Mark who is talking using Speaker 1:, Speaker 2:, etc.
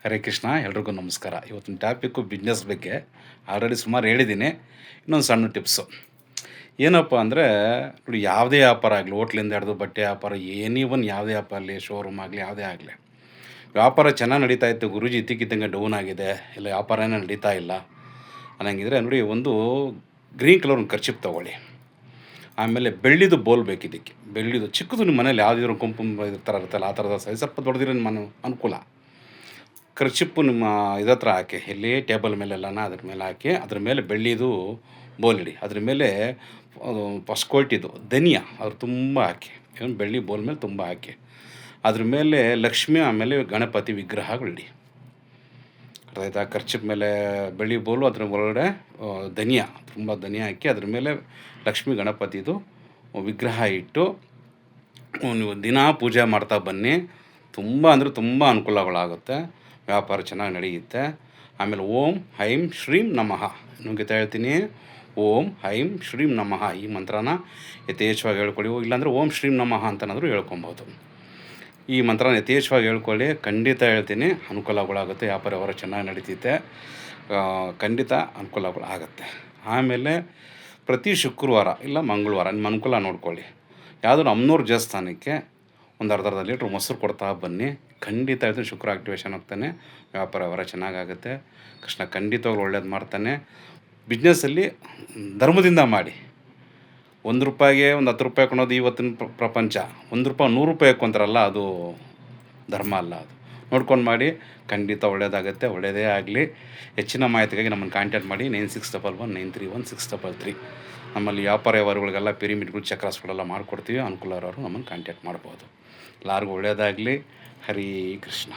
Speaker 1: ಹರೇ ಕೃಷ್ಣ, ಎಲ್ರಿಗೂ ನಮಸ್ಕಾರ. ಇವತ್ತಿನ ಟಾಪಿಕ್ಕು ಬಿಸ್ನೆಸ್ ಬಗ್ಗೆ. ಆಲ್ರೆಡಿ ಸುಮಾರು ಹೇಳಿದ್ದೀನಿ. ಇನ್ನೊಂದು ಸಣ್ಣ ಟಿಪ್ಸು. ಏನಪ್ಪ ಅಂದರೆ, ನೋಡಿ, ಯಾವುದೇ ವ್ಯಾಪಾರ ಆಗಲಿ, ಹೋಟ್ಲಿಂದ ಹಿಡ್ದು ಬಟ್ಟೆ ವ್ಯಾಪಾರ, ಒನ್ ಯಾವುದೇ ವ್ಯಾಪಾರ ಆಗಲಿ, ಶೋರೂಮ್ ಆಗಲಿ, ಯಾವುದೇ ಆಗಲಿ, ವ್ಯಾಪಾರ ಚೆನ್ನಾಗಿ ನಡೀತಾ ಇತ್ತು, ಗುರೂಜಿ ಇದ್ದಕ್ಕಿದ್ದಂಗೆ ಡೌನ್ ಆಗಿದೆ, ಇಲ್ಲ ವ್ಯಾಪಾರನೇ ನಡೀತಾ ಇಲ್ಲ ಅನ್ನಂಗಿದ್ರೆ, ನೋಡಿ, ಒಂದು ಗ್ರೀನ್ ಕಲರ್ ಒಂದು ಕರ್ಚಿಪ್ ತೊಗೊಳ್ಳಿ. ಆಮೇಲೆ ಬೆಳ್ಳಿದು ಬೋಲ್ ಬೇಕಿದ್ದಕ್ಕೆ. ಬೆಳ್ಳಿದು ಚಿಕ್ಕದು ನಿಮ್ಮ ಮನೇಲಿ ಯಾವುದಿದ್ರು ಕುಂಪು ಥರ ಇರುತ್ತಲ್ಲ, ಆ ಥರದ ಸೈಜ್ ಸ್ವಲ್ಪ ದೊಡ್ಡದಿರೋ ನಿಮ್ಮ ಅನುಕೂಲ. ಕರ್ಚಿಪ್ಪು ನಿಮ್ಮ ಹತ್ರ ಹಾಕಿ, ಎಲ್ಲಿ ಟೇಬಲ್ ಮೇಲೆಲ್ಲನ ಅದ್ರ ಮೇಲೆ ಹಾಕಿ, ಅದ್ರ ಮೇಲೆ ಬೆಳ್ಳಿದು ಬೋಲ್ ಇಡಿ. ಅದ್ರ ಮೇಲೆ ಫಸ್ಟ್ ಕ್ವಾಲಿಟಿದು ಧನಿಯಾ ಅದ್ರ ತುಂಬ ಹಾಕಿ, ಬೆಳ್ಳಿ ಬೋಲ್ ಮೇಲೆ ತುಂಬ ಹಾಕಿ, ಅದ್ರ ಮೇಲೆ ಲಕ್ಷ್ಮಿ, ಆಮೇಲೆ ಗಣಪತಿ ವಿಗ್ರಹಗಳಿಡಿ. ಅರ್ಥಾಯ್ತಾ? ಕರ್ಚಿಪ್ ಮೇಲೆ ಬೆಳ್ಳಿ ಬೋಲು, ಅದ್ರ ಒಳಗಡೆ ಧನಿಯಾ, ತುಂಬ ಧನಿಯಾ ಹಾಕಿ, ಅದ್ರ ಮೇಲೆ ಲಕ್ಷ್ಮಿ ಗಣಪತಿದು ವಿಗ್ರಹ ಇಟ್ಟು ನೀವು ದಿನಾ ಪೂಜೆ ಮಾಡ್ತಾ ಬನ್ನಿ. ತುಂಬ ಅಂದರೆ ತುಂಬ ಅನುಕೂಲಗಳಾಗುತ್ತೆ, ವ್ಯಾಪಾರ ಚೆನ್ನಾಗಿ ನಡೆಯುತ್ತೆ. ಆಮೇಲೆ ಓಂ ಐಂ ಶ್ರೀಂ ನಮಃ ನಿಮಗೆ ಹೇಳ್ತೀನಿ. ಓಂ ಐಂ ಶ್ರೀಂ ನಮಃ ಈ ಮಂತ್ರನ ಯಥೇಚ್ಛವಾಗಿ ಹೇಳ್ಕೊಳ್ಳಿ. ಇಲ್ಲಾಂದರೆ ಓಂ ಶ್ರೀಂ ನಮಃ ಅಂತನಾದರೂ ಹೇಳ್ಕೊಬೋದು. ಈ ಮಂತ್ರನ ಯಥೇಚ್ಛವಾಗಿ ಹೇಳ್ಕೊಳ್ಳಿ. ಖಂಡಿತ ಹೇಳ್ತೀನಿ, ಅನುಕೂಲಗಳಾಗುತ್ತೆ, ವ್ಯಾಪಾರ ಚೆನ್ನಾಗಿ ನಡೀತೈತೆ, ಖಂಡಿತ ಅನುಕೂಲಗಳು ಆಗುತ್ತೆ. ಆಮೇಲೆ ಪ್ರತಿ ಶುಕ್ರವಾರ ಇಲ್ಲ ಮಂಗಳವಾರ ನಿಮ್ಮ ಅನುಕೂಲ ನೋಡ್ಕೊಳ್ಳಿ, ಯಾವುದೋ ಅಮ್ಮನವ್ರ ದೇವಸ್ಥಾನಕ್ಕೆ ಒಂದು ಅರ್ಧ ಲೀಟ್ರ್ ಮೊಸರು ಕೊಡ್ತಾ ಬನ್ನಿ. ಖಂಡಿತ ಹೇಳ್ತೀನಿ, ಶುಕ್ರ ಆಕ್ಟಿವೇಶನ್ ಆಗ್ತಾನೆ, ವ್ಯಾಪಾರ ಚೆನ್ನಾಗಾಗುತ್ತೆ. ಕೃಷ್ಣ ಖಂಡಿತವಾಗ್ಲೂ ಒಳ್ಳೇದು ಮಾಡ್ತಾನೆ. ಬಿಸ್ನೆಸ್ಸಲ್ಲಿ ಧರ್ಮದಿಂದ ಮಾಡಿ. ₹1 ಒಂದು ₹10 ಕೊಡೋದು ಇವತ್ತಿನ ಪ್ರಪಂಚ. ₹1 ₹100 ಕೊಂತಾರಲ್ಲ, ಅದು ಧರ್ಮ ಅಲ್ಲ. ಅದು ನೋಡ್ಕೊಂಡು ಮಾಡಿ, ಖಂಡಿತ ಒಳ್ಳೆಯದಾಗುತ್ತೆ. ಒಳ್ಳೆಯದೇ ಆಗಲಿ. ಹೆಚ್ಚಿನ ಮಾಹಿತಿಗಾಗಿ ನಮ್ಮನ್ನು ಕಾಂಟ್ಯಾಕ್ಟ್ ಮಾಡಿ 9611931633. ನಮ್ಮಲ್ಲಿ ವ್ಯಾಪಾರಗಳಿಗೆಲ್ಲ ಪಿರಿಮಿಡ್ಗಳು, ಚಕ್ರಾಸ್ಗಳೆಲ್ಲ ಮಾಡಿಕೊಡ್ತೀವಿ. ಅನುಕೂಲ ಇರೋರು ನಮ್ಮನ್ನು ಕಾಂಟ್ಯಾಕ್ಟ್ ಮಾಡ್ಬೋದು. ಎಲ್ಲರಿಗೂ ಒಳ್ಳೆಯದಾಗಲಿ. ಹರೇ ಕೃಷ್ಣ.